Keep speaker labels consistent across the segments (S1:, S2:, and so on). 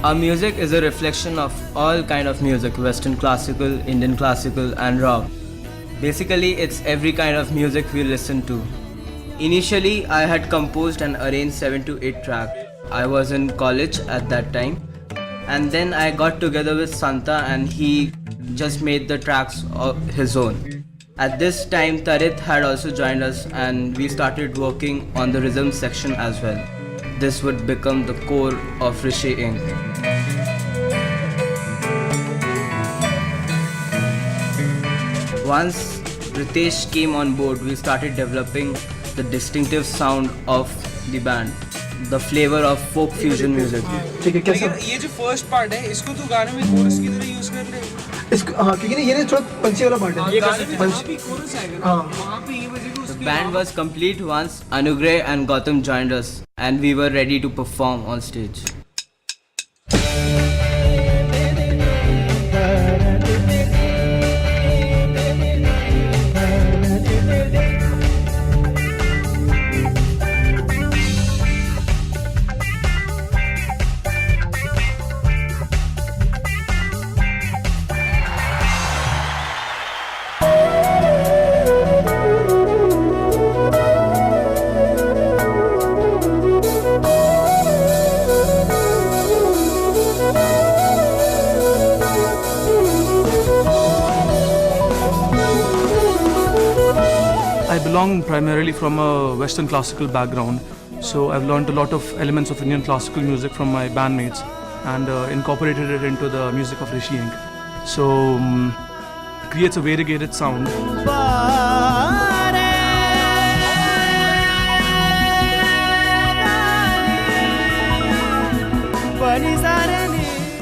S1: Our music is a reflection of all kind of music, Western classical, Indian classical and rock. Basically, it's every kind of music we listen to. Initially, I had composed and arranged 7 to 8 tracks. I was in college at that time. And then I got together with Santa and he just made the tracks of his own. At this time, Tarit had also joined us and we started working on the rhythm section as well. This would become the core of Rishi Inc. Once Ritesh came on board, we started developing the distinctive sound of the band, the flavor of folk fusion music.
S2: ठीक है कैसा
S3: ये जो first part है इसको तू गाने में कोरस की तरह यूज कर ले।
S2: इसको हाँ क्योंकि ना ये ना थोड़ा पंची वाला पार्ट है
S3: गाने में जहाँ भी कोरस आएगा ना वहाँ पे ये बजेगा
S1: The
S3: उसके
S1: band was complete once Anugrah and Gautam joined us and we were ready to perform on stage.
S4: I belong primarily from a Western classical background, so I've learned a lot of elements of Indian classical music from my bandmates and incorporated it into the music of Rishi Inc. So it creates a variegated sound.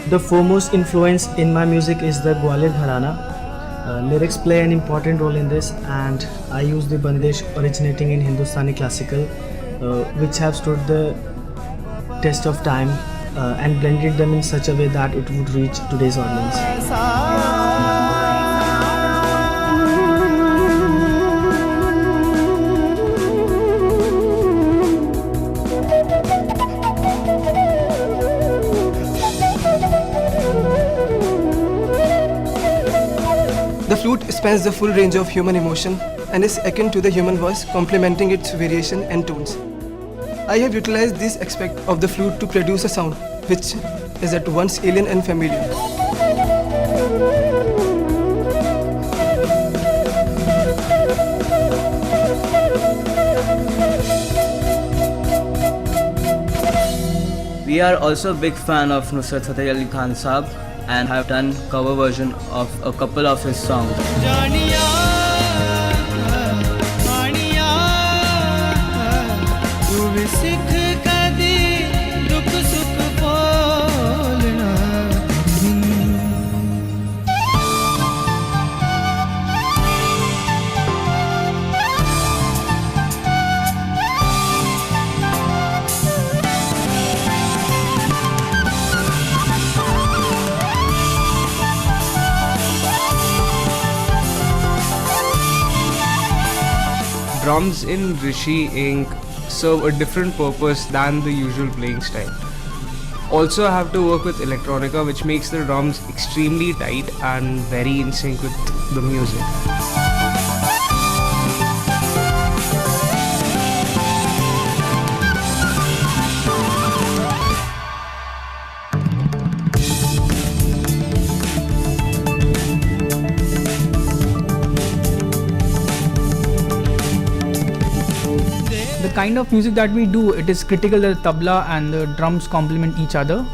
S5: The foremost influence in my music is the Gwalior Gharana. Lyrics play an important role in this, and I use the bandish originating in Hindustani classical, which have stood the test of time and blended them in such a way that it would reach today's audience.
S2: The flute spans the full range of human emotion and is akin to the human voice, complementing its variation and tones. I have utilized this aspect of the flute to produce a sound which is at once alien and familiar.
S1: We are also a big fan of Nusrat Fateh Ali Khan Saab and have done cover version of a couple of his songs.
S6: Drums in Rishi Inc. serve a different purpose than the usual playing style. Also, I have to work with electronica, which makes the drums extremely tight and very in sync with the music.
S7: The kind of music that we do, it is critical that the tabla and the drums complement each other.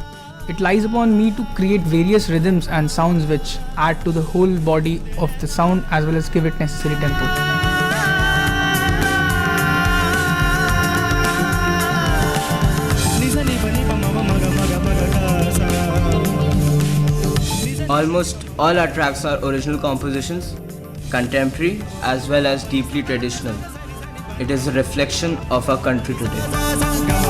S7: It lies upon me to create various rhythms and sounds which add to the whole body of the sound as well as give it necessary tempo.
S1: Almost all our tracks are original compositions, contemporary as well as deeply traditional. It is a reflection of our country today.